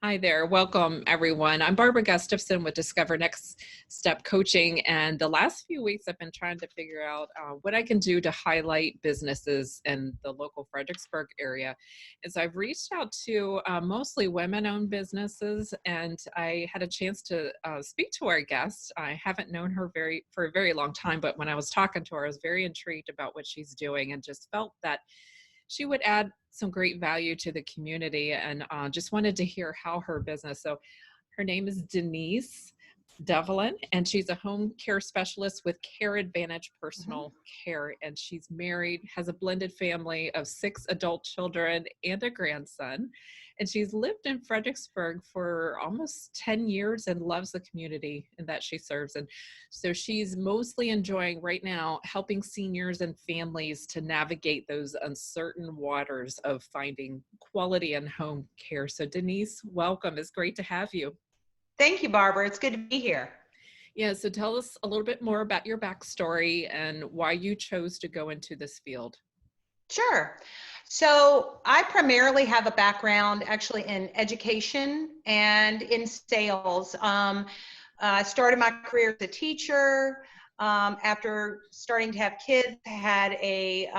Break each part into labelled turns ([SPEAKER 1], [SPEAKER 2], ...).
[SPEAKER 1] Hi there. Welcome, everyone. I'm Barbara Gustafson with Discover Next Step Coaching. And the last few weeks, I've been trying to figure out what I can do to highlight businesses in the local Fredericksburg area. And so I've reached out to mostly women-owned businesses, and I had a chance to speak to our guest. I haven't known her for a very long time, but when I was talking to her, I was very intrigued about what she's doing and just felt that she would add some great value to the community, and just wanted to hear how her business. So her name is Denise Develin, and she's a home care specialist with CareAdvantage Personal Care. And she's married, has a blended family of 6 adult children and a grandson. And she's lived in Fredericksburg for almost 10 years and loves the community in that she serves. And so she's mostly enjoying right now helping seniors and families to navigate those uncertain waters of finding quality and home care. So Denise, welcome. It's great to have you.
[SPEAKER 2] Thank you, Barbara. It's good to be here.
[SPEAKER 1] Yeah, so tell us a little bit more about your backstory and why you chose to go into this field.
[SPEAKER 2] Sure. So I primarily have a background actually in education and in sales. I started my career as a teacher. After starting to have kids, had a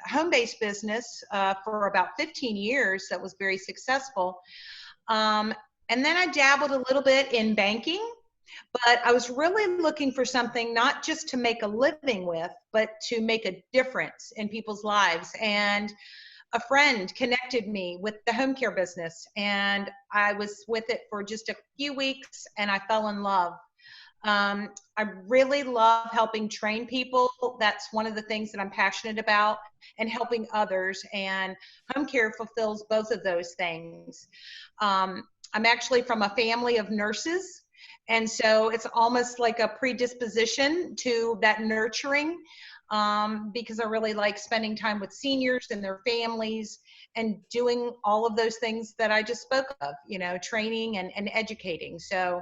[SPEAKER 2] home-based business for about 15 years that was very successful. And then I dabbled a little bit in banking, but I was really looking for something not just to make a living with, but to make a difference in people's lives. And a friend connected me with the home care business, and I was with it for just a few weeks, and I fell in love. I really love helping train people. That's one of the things that I'm passionate about, and helping others. And home care fulfills both of those things. I'm actually from a family of nurses, and so it's almost like a predisposition to that nurturing, because I really like spending time with seniors and their families and doing all of those things that I just spoke of, training and educating. So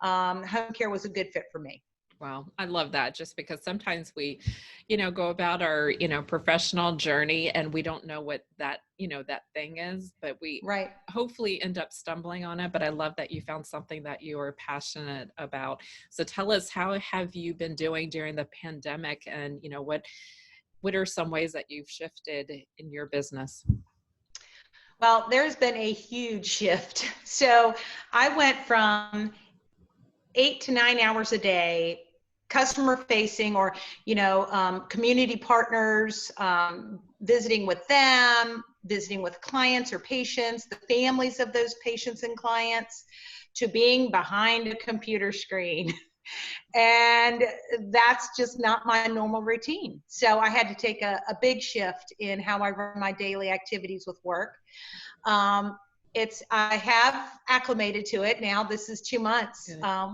[SPEAKER 2] home care was a good fit for me.
[SPEAKER 1] Wow, I love that, just because sometimes we, go about our, professional journey and we don't know what that, that thing is, but we
[SPEAKER 2] Right.
[SPEAKER 1] hopefully end up stumbling on it. But I love that you found something that you are passionate about. So tell us, how have you been doing during the pandemic, and, what are some ways that you've shifted in your business?
[SPEAKER 2] Well, there's been a huge shift. So I went from 8 to 9 hours a day, customer facing, or community partners, visiting with them, visiting with clients or patients, the families of those patients and clients, to being behind a computer screen. And that's just not my normal routine. So I had to take a big shift in how I run my daily activities with work. I have acclimated to it now. This is 2 months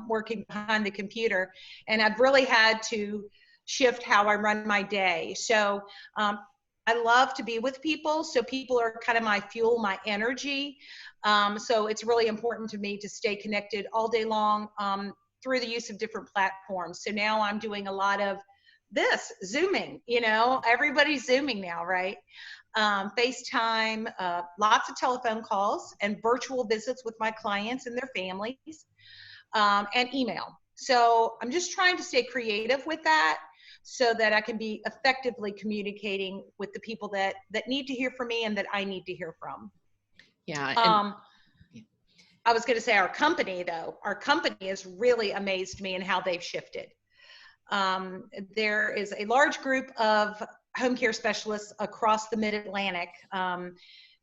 [SPEAKER 2] working behind the computer, and I've really had to shift how I run my day. So I love to be with people. So people are kind of my fuel, my energy. So it's really important to me to stay connected all day long through the use of different platforms. So now I'm doing a lot of this Zooming, everybody's Zooming now, right? FaceTime, lots of telephone calls and virtual visits with my clients and their families, and email. So I'm just trying to stay creative with that so that I can be effectively communicating with the people that need to hear from me and that I need to hear from.
[SPEAKER 1] Yeah.
[SPEAKER 2] I was going to say our company has really amazed me in how they've shifted. There is a large group of home care specialists across the Mid-Atlantic.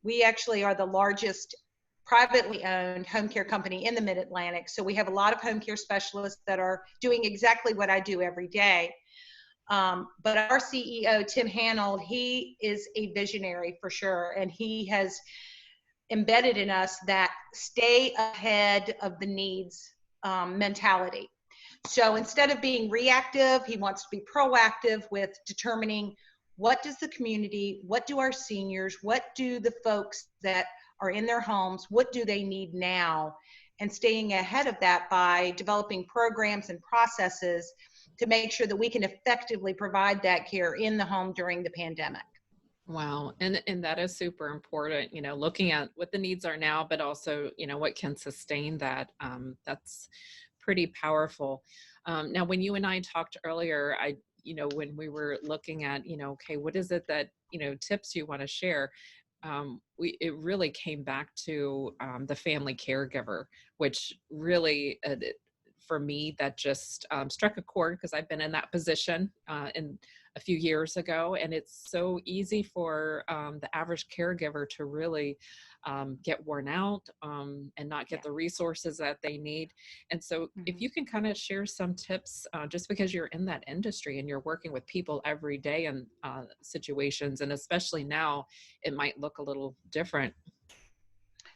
[SPEAKER 2] We actually are the largest privately owned home care company in the Mid-Atlantic. So we have a lot of home care specialists that are doing exactly what I do every day. But our CEO, Tim Hanold, he is a visionary for sure. And he has embedded in us that stay ahead of the needs mentality. So instead of being reactive, he wants to be proactive with determining what does the community, what do our seniors, what do the folks that are in their homes, what do they need now? And staying ahead of that by developing programs and processes to make sure that we can effectively provide that care in the home during the pandemic.
[SPEAKER 1] Wow. And that is super important, looking at what the needs are now, but also, what can sustain that. That's pretty powerful. Now, when you and I talked earlier, when we were looking at, okay, what is it that, tips you want to share? It really came back to the family caregiver, which really, for me, that just struck a chord because I've been in that position in a few years ago, and it's so easy for the average caregiver to really get worn out and not get
[SPEAKER 2] Yeah.
[SPEAKER 1] the resources that they need. And so, if
[SPEAKER 2] Mhm.
[SPEAKER 1] you can kind of share some tips, just because you're in that industry and you're working with people every day in situations, and especially now, it might look a little different.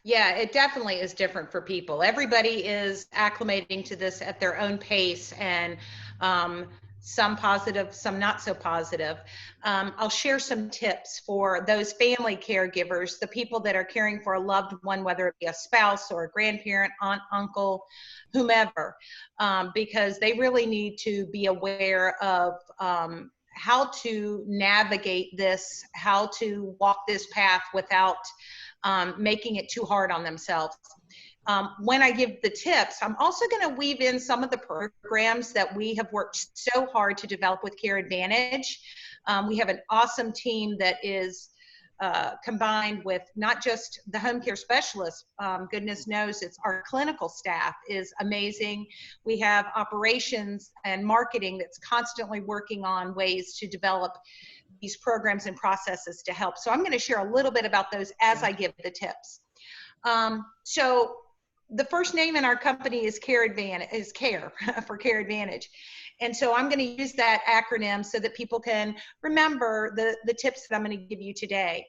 [SPEAKER 2] Yeah, it definitely is different for people. Everybody is acclimating to this at their own pace, and um, some positive, some not so positive. I'll share some tips for those family caregivers, the people that are caring for a loved one, whether it be a spouse or a grandparent, aunt, uncle, whomever, because they really need to be aware of how to navigate this, how to walk this path without making it too hard on themselves. When I give the tips, I'm also going to weave in some of the programs that we have worked so hard to develop with CareAdvantage. We have an awesome team that is combined with not just the home care specialists. Goodness knows it's our clinical staff is amazing. We have operations and marketing that's constantly working on ways to develop these programs and processes to help. So I'm going to share a little bit about those as I give the tips. So the first name in our company is CareAdvantage, is Care for CareAdvantage. And so I'm going to use that acronym so that people can remember the tips that I'm going to give you today.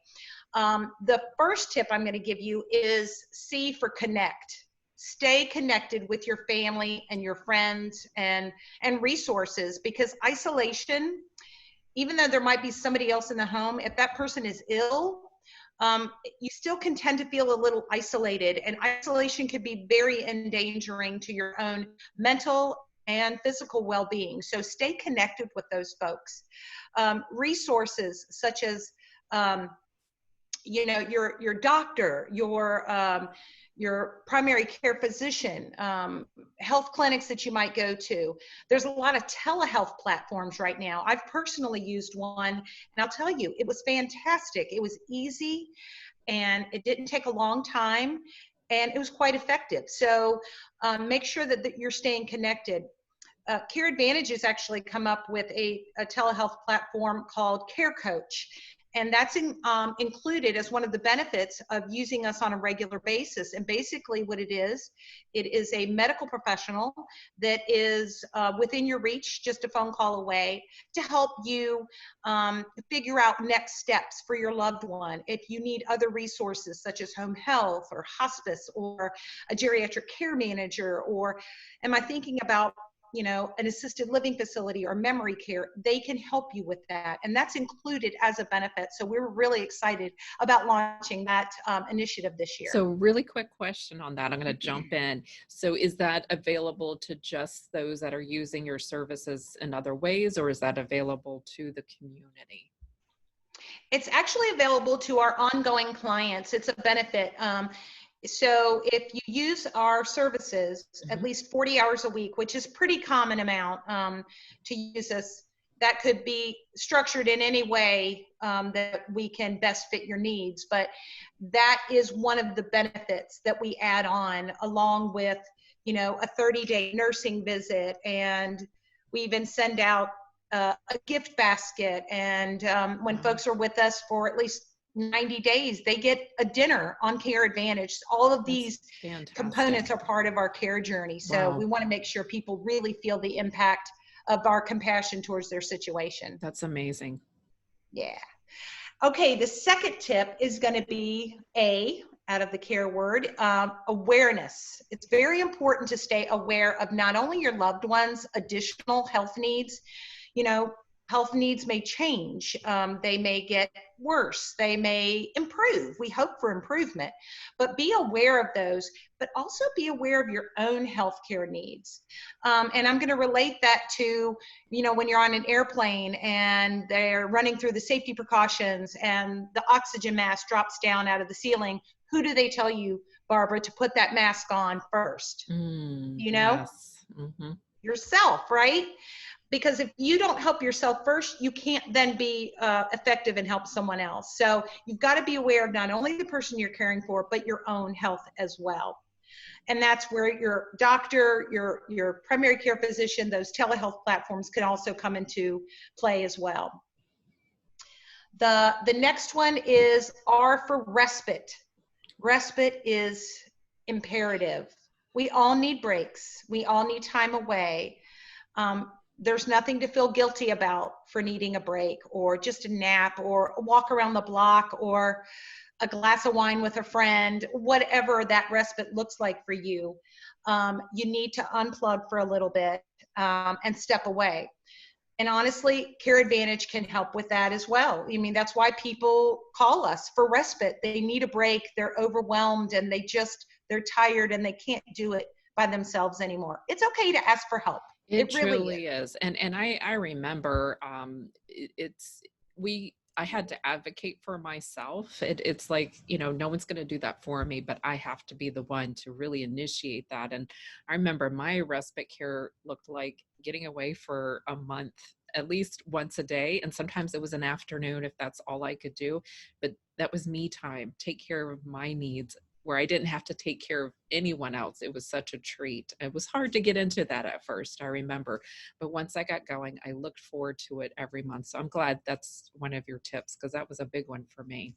[SPEAKER 2] The first tip I'm going to give you is C for connect. Stay connected with your family and your friends and resources, because isolation, even though there might be somebody else in the home, if that person is ill, you still can tend to feel a little isolated, and isolation could be very endangering to your own mental and physical well-being. So stay connected with those folks. Resources such as your doctor, your primary care physician, health clinics that you might go to. There's a lot of telehealth platforms right now. I've personally used one, and I'll tell you, it was fantastic. It was easy, and it didn't take a long time, and it was quite effective. So make sure that you're staying connected. CareAdvantage has actually come up with a telehealth platform called Care Coach. And that's included as one of the benefits of using us on a regular basis. And basically what it is a medical professional that is within your reach, just a phone call away, to help you figure out next steps for your loved one. If you need other resources such as home health or hospice or a geriatric care manager, or am I thinking about an assisted living facility or memory care, they can help you with that. And that's included as a benefit. So we're really excited about launching that initiative this year.
[SPEAKER 1] So, really quick question on that. I'm going to jump in. So, is that available to just those that are using your services in other ways, or is that available to the community?
[SPEAKER 2] It's actually available to our ongoing clients. It's a benefit. So if you use our services at least 40 hours a week, which is pretty common amount to use us, that could be structured in any way that we can best fit your needs. But that is one of the benefits that we add on, along with, a 30-day nursing visit. And we even send out a gift basket. And when folks are with us for at least 90 days, they get a dinner on CareAdvantage. All of these components are part of our care journey. So we want to make sure people really feel the impact of our compassion towards their situation.
[SPEAKER 1] That's amazing.
[SPEAKER 2] Yeah. Okay, the second tip is going to be A, out of the care word, awareness. It's very important to stay aware of not only your loved ones' additional health needs. health needs may change. They may get worse. They may improve. We hope for improvement, but be aware of those, but also be aware of your own healthcare needs. And I'm going to relate that to, when you're on an airplane and they're running through the safety precautions and the oxygen mask drops down out of the ceiling. Who do they tell you, Barbara, to put that mask on first?
[SPEAKER 1] Yes. Mm-hmm.
[SPEAKER 2] Yourself, right? Because if you don't help yourself first, you can't then be effective and help someone else. So you've got to be aware of not only the person you're caring for, but your own health as well. And that's where your doctor, your primary care physician, those telehealth platforms can also come into play as well. The next one is R for respite. Respite is imperative. We all need breaks. We all need time away. There's nothing to feel guilty about for needing a break or just a nap or a walk around the block or a glass of wine with a friend, whatever that respite looks like for you. You need to unplug for a little bit and step away. And honestly, CareAdvantage can help with that as well. I mean, that's why people call us for respite. They need a break. They're overwhelmed and they're tired and they can't do it by themselves anymore. It's okay to ask for help.
[SPEAKER 1] It
[SPEAKER 2] really
[SPEAKER 1] truly is. And I remember I had to advocate for myself. It's like, no one's going to do that for me, but I have to be the one to really initiate that. And I remember my respite care looked like getting away for a month, at least once a day. And sometimes it was an afternoon if that's all I could do. But that was me time, take care of my needs, where I didn't have to take care of anyone else. It was such a treat. It was hard to get into that at first, I remember. But once I got going, I looked forward to it every month. So I'm glad that's one of your tips, because that was a big one for me.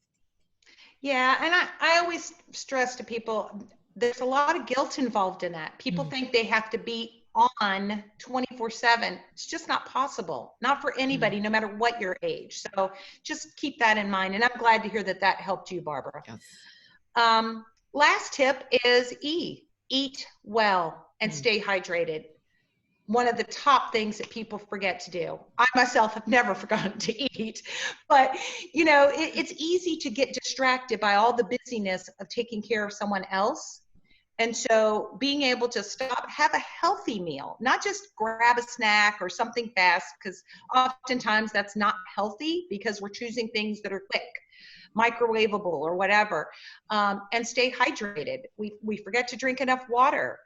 [SPEAKER 2] Yeah, and I always stress to people, there's a lot of guilt involved in that. People think they have to be on 24/7. It's just not possible, not for anybody, no matter what your age. So just keep that in mind. And I'm glad to hear that helped you, Barbara.
[SPEAKER 1] Yes.
[SPEAKER 2] Last tip is eat well and stay hydrated. One of the top things that people forget to do. I myself have never forgotten to eat, but it's easy to get distracted by all the busyness of taking care of someone else. And so being able to stop, have a healthy meal, not just grab a snack or something fast, because oftentimes that's not healthy because we're choosing things that are quick, microwavable or whatever, and stay hydrated. We forget to drink enough water.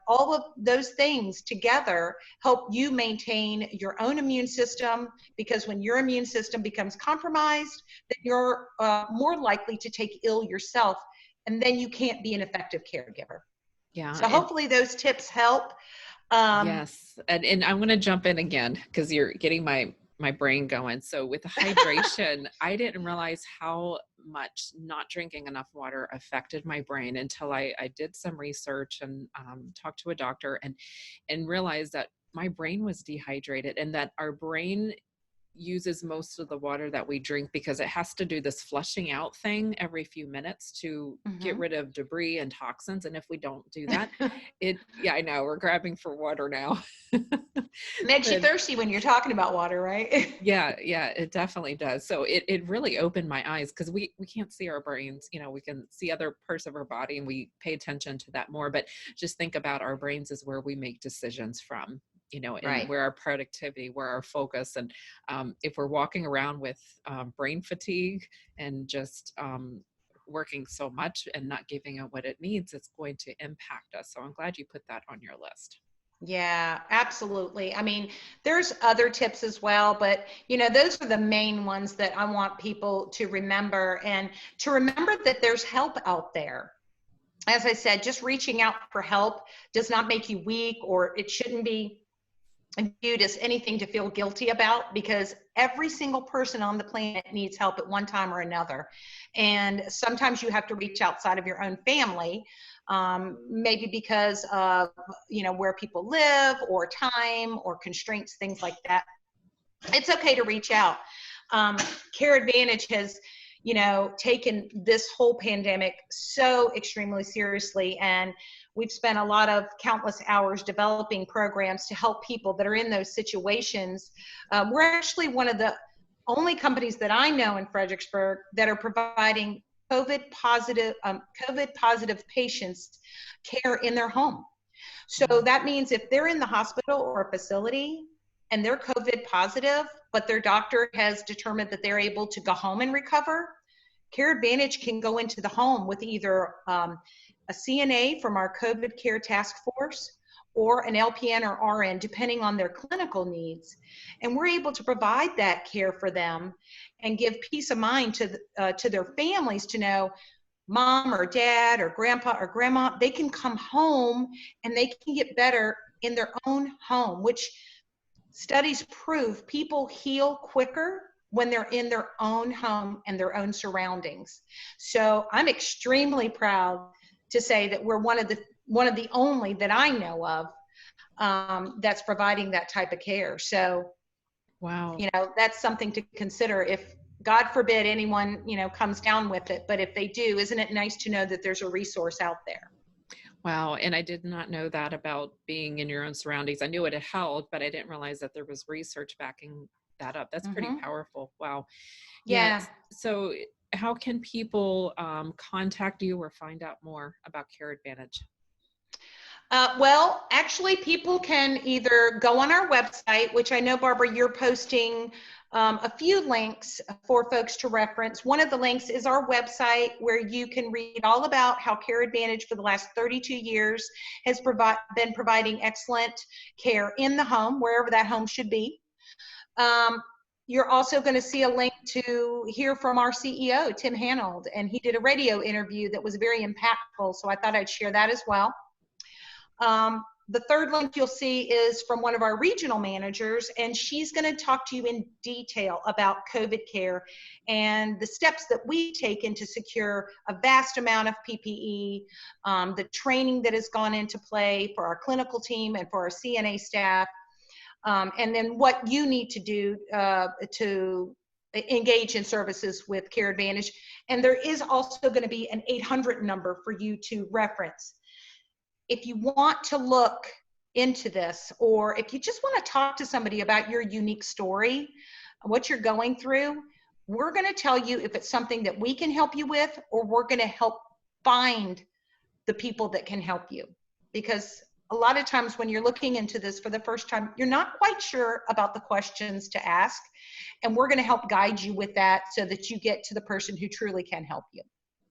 [SPEAKER 2] All of those things together help you maintain your own immune system, because when your immune system becomes compromised, then you're more likely to take ill yourself, and then you can't be an effective caregiver.
[SPEAKER 1] Yeah.
[SPEAKER 2] So hopefully those tips help.
[SPEAKER 1] Yes. And I'm going to jump in again because you're getting my brain going. So with the hydration, I didn't realize how much not drinking enough water affected my brain until I did some research and talked to a doctor and realized that my brain was dehydrated, and that our brain uses most of the water that we drink because it has to do this flushing out thing every few minutes to get rid of debris and toxins. And if we don't do that, I know we're grabbing for water now.
[SPEAKER 2] Makes you thirsty when you're talking about water, right?
[SPEAKER 1] Yeah, it definitely does. So it really opened my eyes, because we can't see our brains. We can see other parts of our body and we pay attention to that more, but just think about our brains is where we make decisions from, and
[SPEAKER 2] right.
[SPEAKER 1] where our productivity, where our focus, and if we're walking around with brain fatigue and just working so much and not giving it what it needs, it's going to impact us. So I'm glad you put that on your list.
[SPEAKER 2] Yeah, absolutely. I mean, there's other tips as well, but those are the main ones that I want people to remember, and to remember that there's help out there. As I said, just reaching out for help does not make you weak, or it shouldn't be viewed as anything to feel guilty about, because every single person on the planet needs help at one time or another. And sometimes you have to reach outside of your own family, maybe because of where people live, or time, or constraints, things like that. It's okay to reach out. CareAdvantage has taken this whole pandemic so extremely seriously. And we've spent a lot of countless hours developing programs to help people that are in those situations. We're actually one of the only companies that I know in Fredericksburg that are providing COVID positive patients care in their home. So that means if they're in the hospital or a facility and they're COVID positive, but their doctor has determined that they're able to go home and recover, CareAdvantage can go into the home with either a CNA from our COVID care task force or an LPN or RN, depending on their clinical needs. And we're able to provide that care for them and give peace of mind to their families to know mom or dad or grandpa or grandma, they can come home and they can get better in their own home, which studies prove people heal quicker when they're in their own home and their own surroundings. So I'm extremely proud to say that we're one of the only that I know of that's providing that type of care. So,
[SPEAKER 1] wow,
[SPEAKER 2] that's something to consider if, God forbid, anyone, comes down with it. But if they do, isn't it nice to know that there's a resource out there?
[SPEAKER 1] wow. And I did not know that about being in your own surroundings. I knew it had helped, but I didn't realize that there was research backing that up. That's pretty powerful. Wow.
[SPEAKER 2] Yeah.
[SPEAKER 1] Yes. So how can people contact you or find out more about CareAdvantage?
[SPEAKER 2] Well, actually, people can either go on our website, which I know, Barbara, you're posting a few links for folks to reference. One of the links is our website, where you can read all about how CareAdvantage for the last 32 years has been providing excellent care in the home, wherever that home should be. You're also going to see a link to hear from our CEO, Tim Hanold, and he did a radio interview that was very impactful, so I thought I'd share that as well. The third link you'll see is from one of our regional managers, and she's going to talk to you in detail about COVID care and the steps that we've taken to secure a vast amount of PPE, the training that has gone into play for our clinical team and for our CNA staff, and then what you need to do to engage in services with CareAdvantage. And there is also going to be an 800 number for you to reference. If you want to look into this, or if you just want to talk to somebody about your unique story, what you're going through, we're going to tell you if it's something that we can help you with, or we're going to help find the people that can help you. Because a lot of times when you're looking into this for the first time, you're not quite sure about the questions to ask. And we're going to help guide you with that so that you get to the person who truly can help you.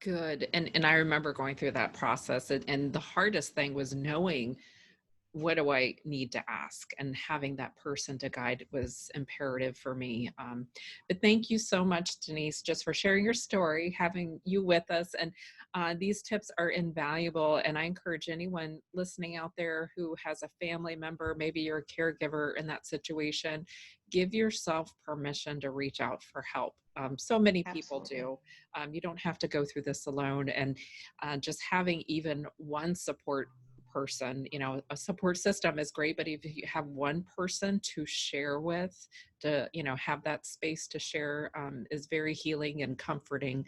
[SPEAKER 1] Good. And I remember going through that process, and the hardest thing was knowing, what do I need to ask, and having that person to guide was imperative for me. But thank you so much, Denise, just for sharing your story, having you with us. And these tips are invaluable. And I encourage anyone listening out there who has a family member, maybe you're a caregiver in that situation, give yourself permission to reach out for help. So many people do. You don't have to go through this alone. And just having even one support person, a support system is great, but if you have one person to share with, to have that space to share, is very healing and comforting.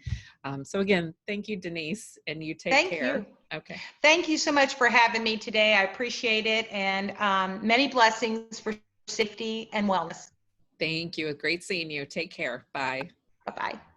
[SPEAKER 1] So again, thank you, Denise, and you take care.
[SPEAKER 2] You.
[SPEAKER 1] Okay.
[SPEAKER 2] Thank you so much for having me today. I appreciate it, and many blessings for safety and wellness.
[SPEAKER 1] Thank you. Great seeing you. Take care. Bye.
[SPEAKER 2] Bye-bye.